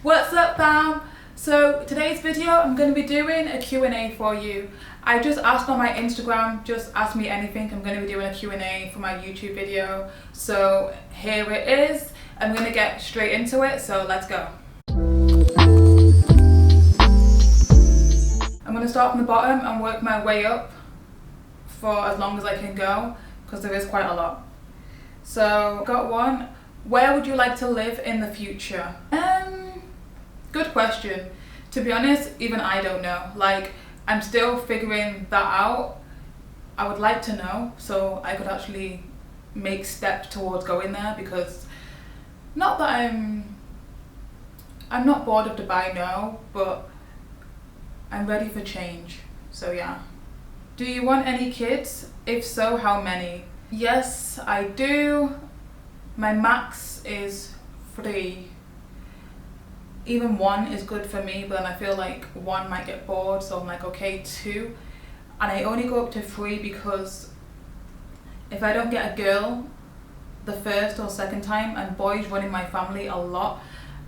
What's up, fam? So today's video I'm going to be doing a Q&A for you. I just asked on my Instagram, just ask me anything. I'm going to be doing a Q&A for my YouTube video. So here it is. I'm going to get straight into it, so let's go. I'm going to start from the bottom and work my way up for as long as I can go, because there is quite a lot. So got one. Where would you like to live in the future? Good question. To be honest, even I don't know. Like, I'm still figuring that out. I would like to know so I could actually make steps towards going there, because not that I'm not bored of Dubai, no, but I'm ready for change. So yeah. Do you want any kids? If so, how many? Yes, I do. My max is 3. Even 1 is good for me, but then I feel like 1 might get bored, so I'm like, okay, 2. And I only go up to 3 because if I don't get a girl the first or second time, and boys run in my family a lot,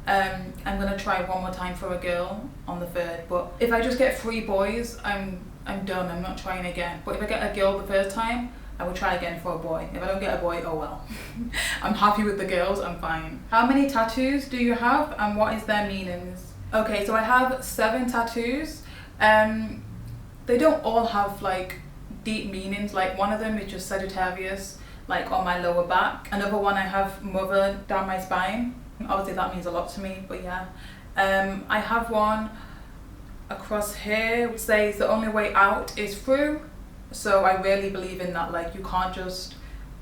I'm gonna try one more time for a girl on the 3rd. But if I just get 3 boys, I'm done. I'm not trying again. But if I get a girl the first time, I will try again for a boy. If I don't get a boy, oh well. I'm happy with the girls, I'm fine. How many tattoos do you have and what is their meanings? Okay, so I have 7 tattoos. They don't all have like deep meanings. Like one of them is just Sagittarius, like on my lower back. Another one I have mother down my spine. Obviously that means a lot to me, but yeah. I have one across here which says the only way out is through. So I really believe in that, like you can't just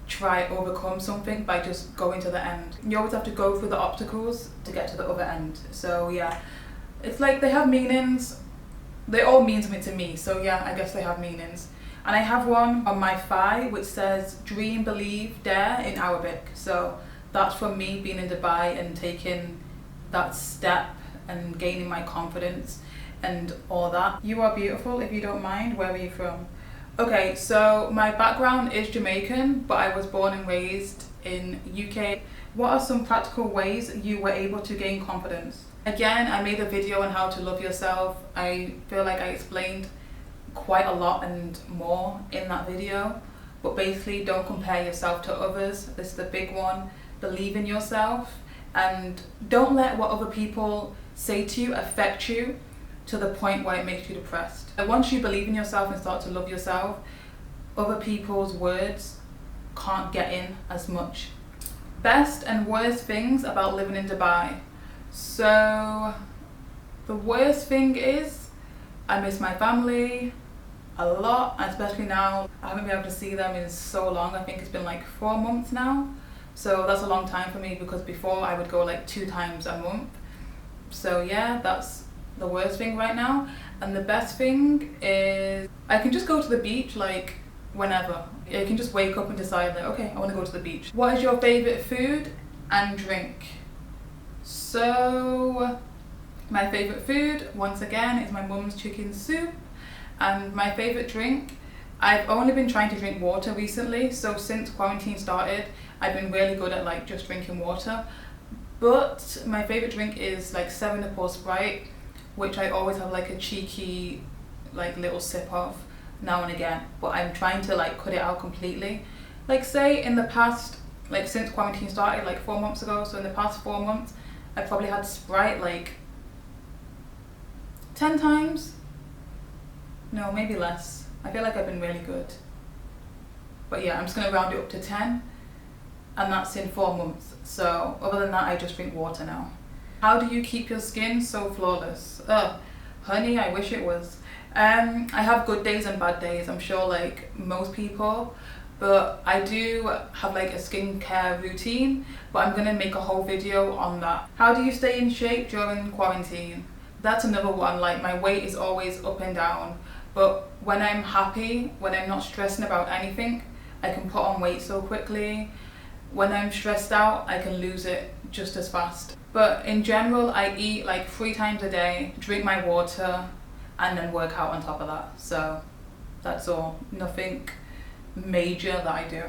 try overcome something by just going to the end. You always have to go through the obstacles to get to the other end. So yeah, it's like they have meanings. They all mean something to me, so yeah, I guess they have meanings. And I have one on my thigh which says dream, believe, dare in Arabic. So that's from me being in Dubai and taking that step and gaining my confidence and all that. You are beautiful. If you don't mind, where are you from? Okay, so my background is Jamaican, but I was born and raised in UK. What are some practical ways you were able to gain confidence? Again, I made a video on how to love yourself. I feel like I explained quite a lot and more in that video, but basically don't compare yourself to others. This is the big one. Believe in yourself and don't let what other people say to you affect you to the point where it makes you depressed. Once you believe in yourself and start to love yourself, other people's words can't get in as much. Best and worst things about living in Dubai. So the worst thing is I miss my family a lot, especially now. I haven't been able to see them in so long. I think it's been like 4 months now. So that's a long time for me, because before I would go like 2 times a month. So yeah, that's the worst thing right now. And the best thing is I can just go to the beach like whenever. You can just wake up and decide like, okay, I want to go to the beach. What is your favorite food and drink? So my favorite food, once again, is my mum's chicken soup. And my favorite drink, I've only been trying to drink water recently. So since quarantine started, I've been really good at like just drinking water. But my favorite drink is like 7-Up or Sprite, which I always have like a cheeky like little sip of now and again, but I'm trying to like cut it out completely. Like say in the past, like since quarantine started like 4 months ago, so in the past 4 months I probably had Sprite like 10 times. No, maybe less. I feel like I've been really good, but yeah, I'm just gonna round it up to 10, and that's in 4 months. So other than that, I just drink water now. How do you keep your skin so flawless? Honey, I wish it was. I have good days and bad days, I'm sure like most people, but I do have like a skincare routine, but I'm gonna make a whole video on that. How do you stay in shape during quarantine? That's another one. Like my weight is always up and down, but when I'm happy, when I'm not stressing about anything, I can put on weight so quickly. When I'm stressed out, I can lose it just as fast. But in general, I eat like 3 times a day, drink my water, and then work out on top of that. So that's all. Nothing major that I do.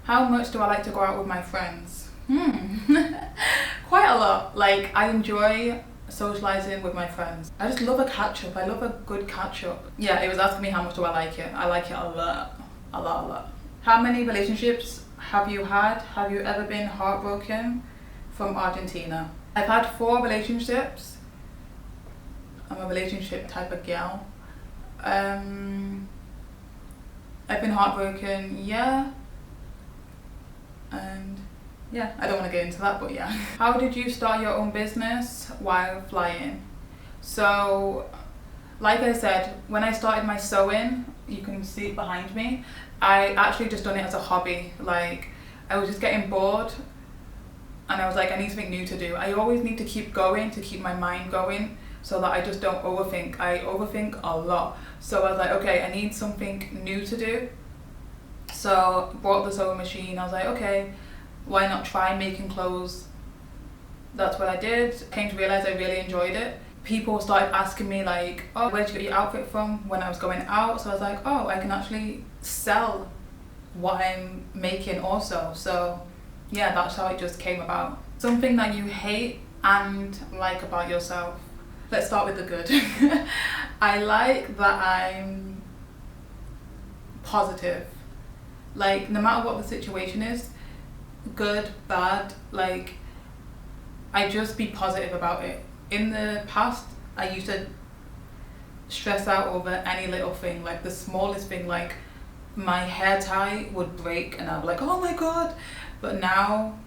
How much do I like to go out with my friends? Quite a lot. Like I enjoy socializing with my friends. I just love a catch up. I love a good catch up. Yeah, it was asking me how much do I like it. I like it a lot. A lot, a lot. How many relationships have you had? Have you ever been heartbroken? From Argentina. I've had 4 relationships. I'm a relationship type of gal. I've been heartbroken, yeah. And yeah, I don't want to get into that, but yeah. How did you start your own business while flying? So, like I said, when I started my sewing, you can see it behind me, I actually just done it as a hobby. Like, I was just getting bored and I was like, I need something new to do. I always need to keep going, to keep my mind going, so that I just don't overthink. I overthink a lot. So I was like, okay, I need something new to do. So bought the sewing machine. I was like, okay, why not try making clothes? That's what I did. Came to realize I really enjoyed it. People started asking me like, oh, where'd you get your outfit from when I was going out? So I was like, oh, I can actually sell what I'm making also. So yeah, that's how it just came about. Something that you hate and like about yourself. Let's start with the good. I like that I'm positive. Like, no matter what the situation is, good, bad, like, I just be positive about it. In the past, I used to stress out over any little thing, like the smallest thing, like my hair tie would break and I'd be like, oh my god. But now,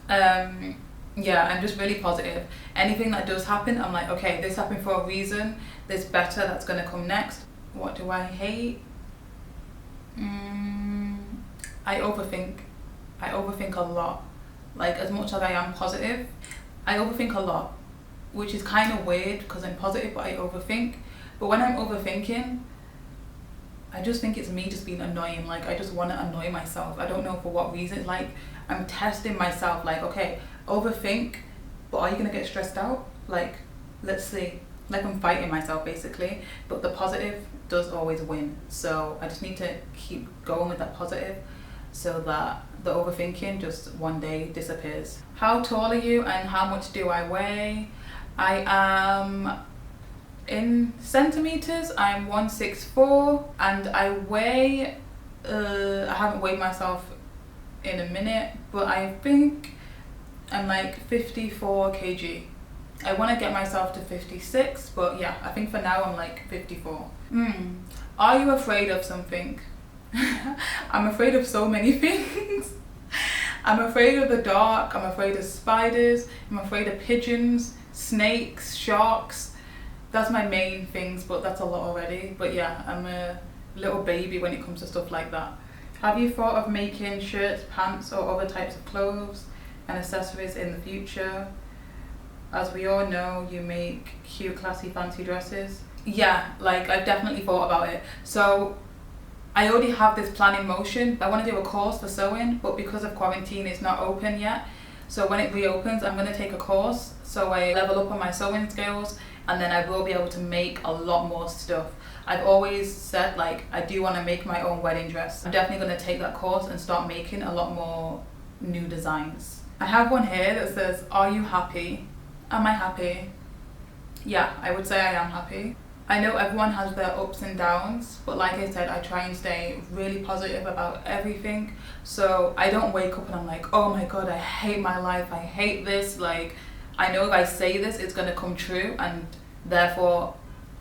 yeah, I'm just really positive. Anything that does happen, I'm like, okay, this happened for a reason. There's better that's gonna come next. What do I hate? I overthink. I overthink a lot. Like, as much as I am positive, I overthink a lot, which is kind of weird because I'm positive, but I overthink. But when I'm overthinking, I just think it's me just being annoying. Like, I just want to annoy myself. I don't know for what reason. Like, I'm testing myself. Like, okay, overthink, but are you gonna get stressed out? Like, let's see. Like, I'm fighting myself basically. But the positive does always win. So I just need to keep going with that positive, so that the overthinking just one day disappears. How tall are you and how much do I weigh? I am, in centimeters, I'm 164 and I weigh, I haven't weighed myself in a minute, but I think I'm like 54 kg. I want to get myself to 56, but yeah, I think for now I'm like 54. Are you afraid of something? I'm afraid of so many things. I'm afraid of the dark, I'm afraid of spiders, I'm afraid of pigeons, snakes, sharks. That's my main things, but that's a lot already. But yeah, I'm a little baby when it comes to stuff like that. Have you thought of making shirts, pants or other types of clothes and accessories in the future? As we all know, you make cute, classy, fancy dresses. Yeah, like, I've definitely thought about it. So I already have this plan in motion. I want to do a course for sewing, but because of quarantine, it's not open yet. So when it reopens, I'm going to take a course so I level up on my sewing skills, and then I will be able to make a lot more stuff. I've always said, like, I do want to make my own wedding dress. I'm definitely going to take that course and start making a lot more new designs. I have one here that says, are you happy? Am I happy? Yeah, I would say I am happy. I know everyone has their ups and downs, but like I said, I try and stay really positive about everything. So I don't wake up and I'm like, oh my god, I hate my life, I hate this. Like, I know if I say this, it's gonna come true, and therefore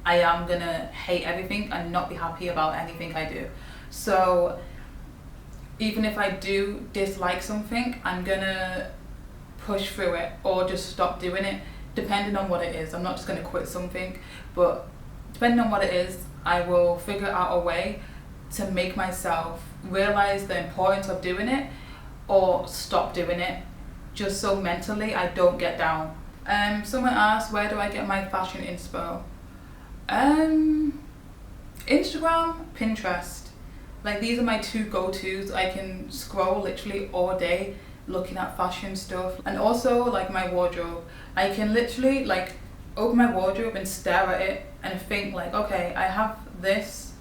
I am gonna hate everything and not be happy about anything I do. So even if I do dislike something, I'm gonna push through it or just stop doing it, depending on what it is. I'm not just gonna quit something, but depending on what it is, I will figure out a way to make myself realize the importance of doing it or stop doing it, just so mentally I don't get down. Someone asked, where do I get my fashion inspo? Instagram, Pinterest. Like, these are my two go-tos. I can scroll literally all day looking at fashion stuff, and also like my wardrobe. I can literally like open my wardrobe and stare at it and think like, okay, I have this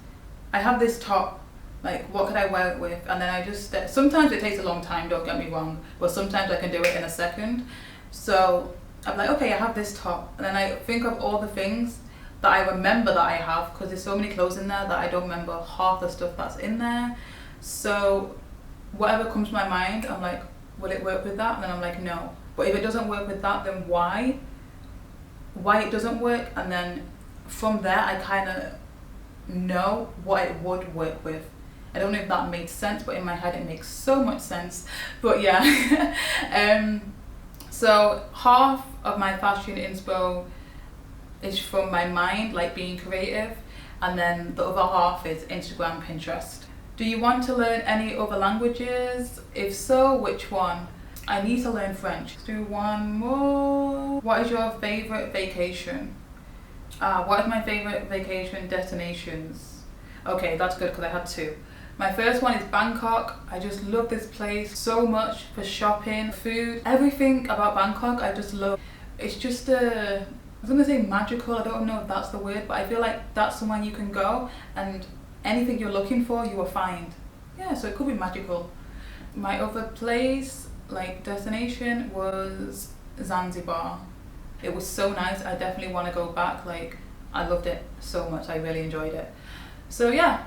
top, like what could I wear it with? And then I just sometimes it takes a long time, don't get me wrong, but sometimes I can do it in a second. So I'm like, okay, I have this top, and then I think of all the things that I remember that I have, because there's so many clothes in there that I don't remember half the stuff that's in there. So whatever comes to my mind, I'm like, will it work with that? And then I'm like, no. But if it doesn't work with that, then why it doesn't work? And then from there I kind of know what it would work with. I don't know if that made sense, but in my head it makes so much sense. But yeah. So half of my fashion inspo is from my mind, like being creative, and then the other half is Instagram, Pinterest. Do you want to learn any other languages? If so, which one? I need to learn French. Let's do one more. What is your favorite vacation? What is my favorite vacation destinations? Okay, that's good because I had two. My first one is Bangkok. I just love this place so much for shopping, food, everything about Bangkok. I just love. It's just I was gonna say magical. I don't know if that's the word, but I feel like that's somewhere you can go and anything you're looking for, you will find. Yeah, so it could be magical. My other place, like destination, was Zanzibar. It was so nice. I definitely want to go back. Like, I loved it so much. I really enjoyed it. So yeah,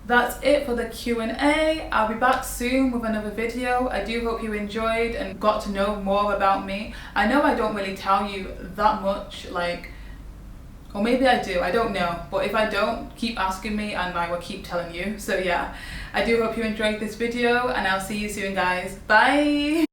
that's it for the Q&A. I'll be back soon with another video. I do hope you enjoyed and got to know more about me. I know I don't really tell you that much, like, or maybe I do, I don't know. But if I don't, keep asking me and I will keep telling you. So yeah, I do hope you enjoyed this video and I'll see you soon, guys. Bye!